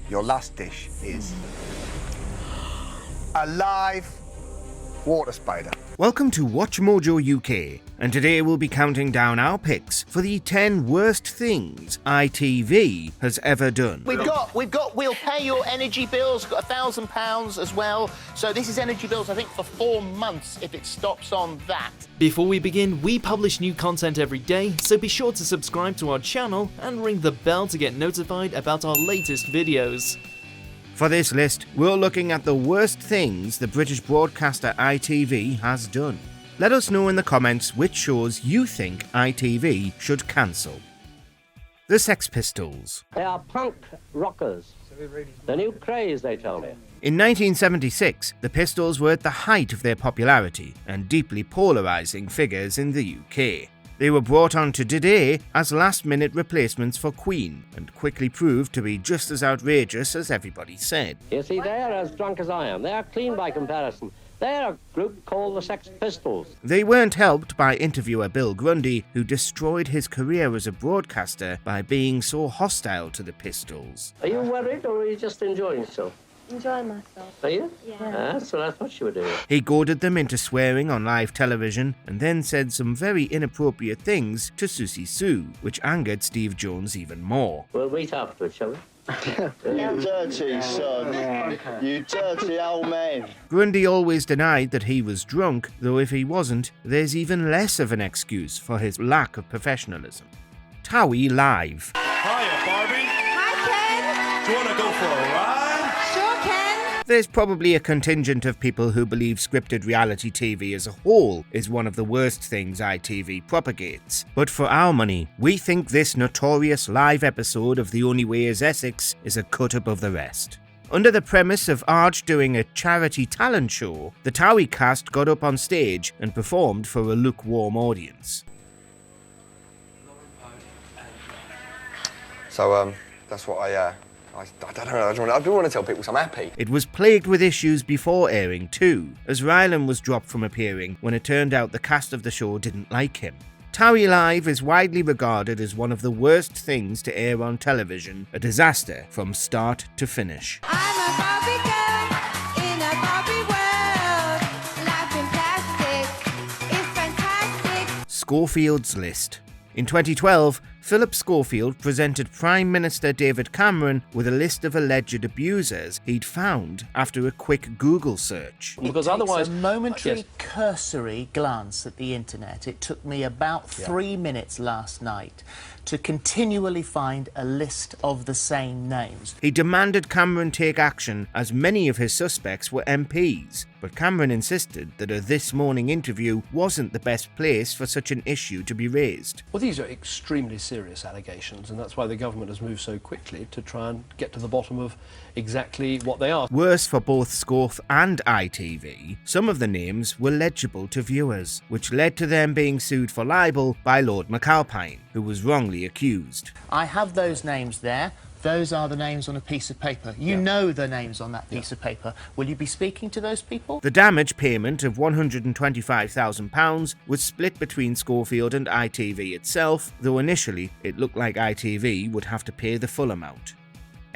your last dish is a live water spider. Welcome to WatchMojoUK, and today we'll be counting down our picks for the 10 worst things ITV has ever done. We'll pay your energy bills, got £1,000 as well. So this is energy bills, I think, for 4 months if it stops on that. Before we begin, we publish new content every day, so be sure to subscribe to our channel and ring the bell to get notified about our latest videos. For this list, we're looking at the worst things the British broadcaster ITV has done. Let us know in the comments which shows you think ITV should cancel. The Sex Pistols. They are punk rockers. The new craze, they tell me. In 1976, the Pistols were at the height of their popularity and deeply polarising figures in the UK. They were brought on to today as last-minute replacements for Queen and quickly proved to be just as outrageous as everybody said. You see, they are as drunk as I am. They are clean by comparison. They are a group called the Sex Pistols. They weren't helped by interviewer Bill Grundy, who destroyed his career as a broadcaster by being so hostile to the Pistols. Are you worried or are you just enjoying yourself? Enjoying myself. Are you? Yeah. So that's what you were doing. He goaded them into swearing on live television and then said some very inappropriate things to Susie Sue, which angered Steve Jones even more. We'll meet afterwards, shall we? You dirty son. You dirty old man. Grundy always denied that he was drunk, though if he wasn't, there's even less of an excuse for his lack of professionalism. Towie Live. Hiya, Barbie. Hi, Ken. Do you want to go for a ride? Sure, Ken. There's probably a contingent of people who believe scripted reality TV as a whole is one of the worst things ITV propagates. But for our money, we think this notorious live episode of The Only Way is Essex is a cut above the rest. Under the premise of Arch doing a charity talent show, the Towie cast got up on stage and performed for a lukewarm audience. So, that's what I don't know, I do want to tell people I'm happy. It was plagued with issues before airing too, as Rylan was dropped from appearing when it turned out the cast of the show didn't like him. Towie Live is widely regarded as one of the worst things to air on television, a disaster from start to finish. I'm a Barbie girl in a Barbie world. Life in plastic is fantastic. Schofield's List. In 2012, Philip Schofield presented Prime Minister David Cameron with a list of alleged abusers he'd found after a quick Google search. Because otherwise, a momentary cursory glance at the internet. It took me about 3 minutes last night to continually find a list of the same names. He demanded Cameron take action as many of his suspects were MPs, but Cameron insisted that a This Morning interview wasn't the best place for such an issue to be raised. Well, these are extremely serious allegations, and that's why the government has moved so quickly to try and get to the bottom of exactly what they are. Worse for both Scoth and ITV, some of the names were legible to viewers, which led to them being sued for libel by Lord McAlpine, who was wrongly accused. I have those names there. Those are the names on a piece of paper. You know the names on that piece of paper. Will you be speaking to those people? The damage payment of £125,000 was split between Schofield and ITV itself, though initially it looked like ITV would have to pay the full amount.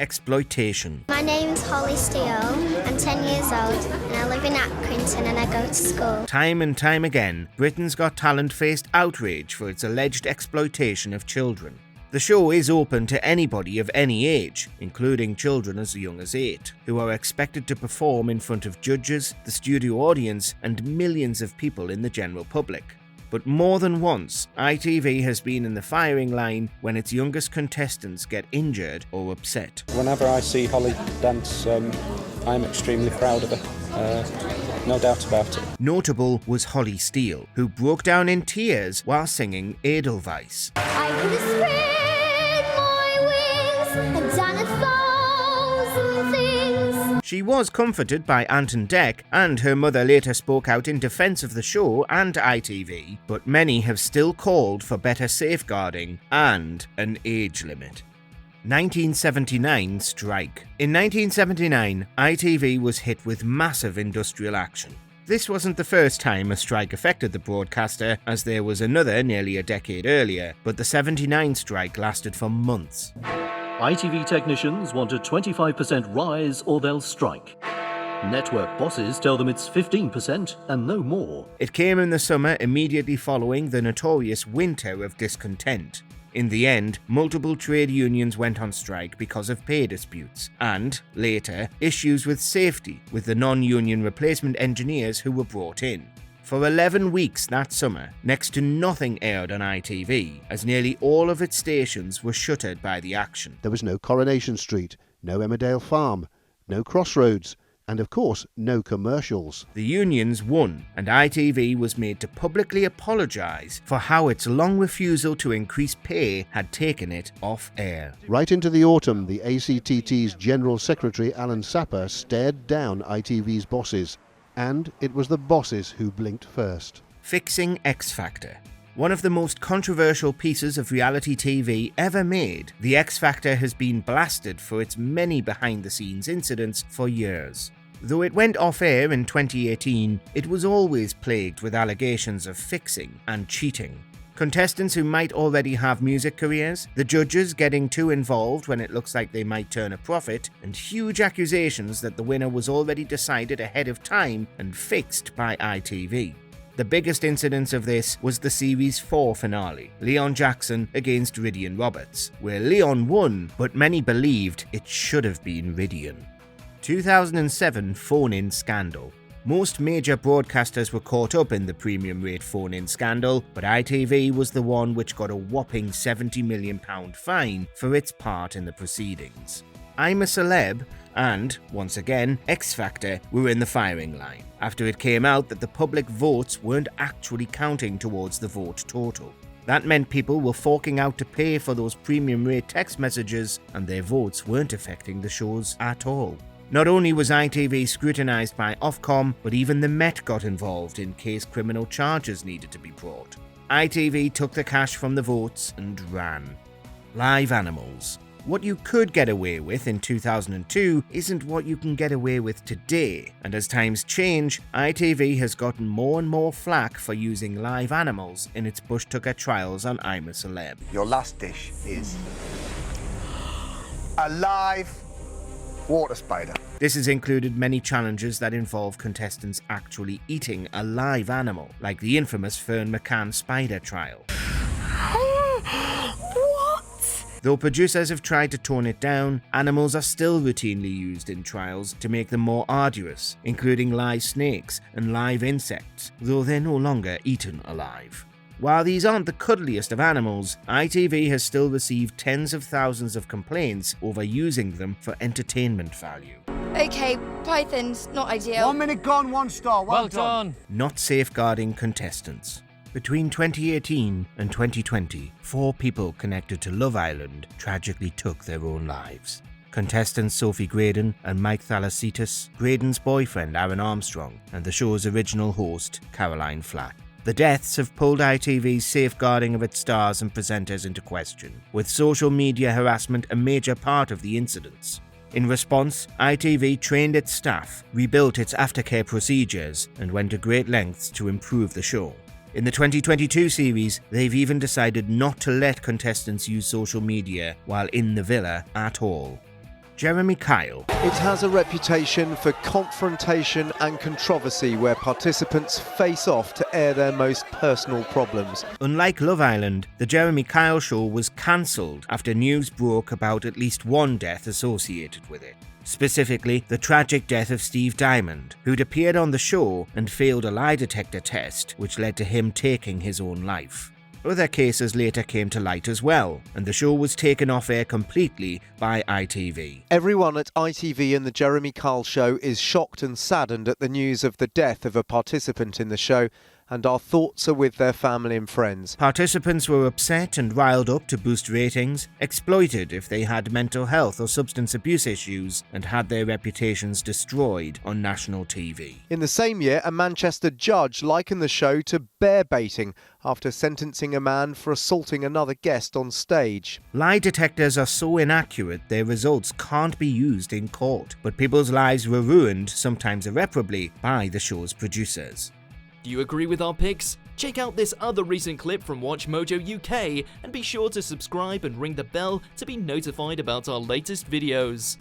Exploitation. My name's Holly Steele. I'm 10 years old and I live in Accrington and I go to school. Time and time again, Britain's Got Talent faced outrage for its alleged exploitation of children. The show is open to anybody of any age, including children as young as 8, who are expected to perform in front of judges, the studio audience, and millions of people in the general public. But more than once, ITV has been in the firing line when its youngest contestants get injured or upset. Whenever I see Holly dance, I'm extremely proud of her. No doubt about it. Notable was Holly Steele, who broke down in tears while singing Edelweiss. I could spread my wings and done 1,000 things. She was comforted by Anton Deck, and her mother later spoke out in defence of the show and ITV, but many have still called for better safeguarding and an age limit. 1979 strike. In 1979, ITV was hit with massive industrial action. This wasn't the first time a strike affected the broadcaster, as there was another nearly a decade earlier, but the 79 strike lasted for months. ITV technicians want a 25% rise or they'll strike. Network bosses tell them it's 15% and no more. It came in the summer immediately following the notorious winter of discontent. In the end, multiple trade unions went on strike because of pay disputes, and, later, issues with safety with the non-union replacement engineers who were brought in. For 11 weeks that summer, next to nothing aired on ITV, as nearly all of its stations were shuttered by the action. There was no Coronation Street, no Emmerdale Farm, no Crossroads, and of course, no commercials. The unions won, and ITV was made to publicly apologise for how its long refusal to increase pay had taken it off air. Right into the autumn, the ACTT's General Secretary Alan Sapper stared down ITV's bosses, and it was the bosses who blinked first. Fixing X Factor. One of the most controversial pieces of reality TV ever made, The X Factor has been blasted for its many behind-the-scenes incidents for years. Though it went off-air in 2018, it was always plagued with allegations of fixing and cheating. Contestants who might already have music careers, the judges getting too involved when it looks like they might turn a profit, and huge accusations that the winner was already decided ahead of time and fixed by ITV. The biggest incidence of this was the Series 4 finale, Leon Jackson against Ridian Roberts, where Leon won, but many believed it should have been Ridian. 2007 phone-in scandal. Most major broadcasters were caught up in the premium rate phone-in scandal, but ITV was the one which got a whopping £70 million fine for its part in the proceedings. I'm a Celeb and, once again, X Factor were in the firing line, after it came out that the public votes weren't actually counting towards the vote total. That meant people were forking out to pay for those premium rate text messages, and their votes weren't affecting the shows at all. Not only was ITV scrutinised by Ofcom, but even the Met got involved in case criminal charges needed to be brought. ITV took the cash from the votes and ran. Live animals. What you could get away with in 2002 isn't what you can get away with today, and as times change, ITV has gotten more and more flack for using live animals in its Bush Tucker trials on I'm a Celeb. Your last dish is a live water spider. This has included many challenges that involve contestants actually eating a live animal, like the infamous Fern McCann spider trial. Though producers have tried to tone it down, animals are still routinely used in trials to make them more arduous, including live snakes and live insects, though they're no longer eaten alive. While these aren't the cuddliest of animals, ITV has still received tens of thousands of complaints over using them for entertainment value. Okay, pythons, not ideal. 1 minute gone, 1 star. Well done. Not safeguarding contestants. Between 2018 and 2020, 4 people connected to Love Island tragically took their own lives. Contestants Sophie Graydon and Mike Thalasitis, Graydon's boyfriend Aaron Armstrong, and the show's original host, Caroline Flack. The deaths have pulled ITV's safeguarding of its stars and presenters into question, with social media harassment a major part of the incidents. In response, ITV trained its staff, rebuilt its aftercare procedures, and went to great lengths to improve the show. In the 2022 series, they've even decided not to let contestants use social media while in the villa at all. Jeremy Kyle. It has a reputation for confrontation and controversy where participants face off to air their most personal problems. Unlike Love Island, the Jeremy Kyle show was cancelled after news broke about at least one death associated with it. Specifically, the tragic death of Steve Diamond, who'd appeared on the show and failed a lie detector test, which led to him taking his own life. Other cases later came to light as well, and the show was taken off air completely by ITV. Everyone at ITV and the Jeremy Kyle Show is shocked and saddened at the news of the death of a participant in the show, and our thoughts are with their family and friends. Participants were upset and riled up to boost ratings, exploited if they had mental health or substance abuse issues, and had their reputations destroyed on national TV. In the same year, a Manchester judge likened the show to bear baiting after sentencing a man for assaulting another guest on stage. Lie detectors are so inaccurate their results can't be used in court, but people's lives were ruined, sometimes irreparably, by the show's producers. Do you agree with our picks? Check out this other recent clip from WatchMojoUK and be sure to subscribe and ring the bell to be notified about our latest videos.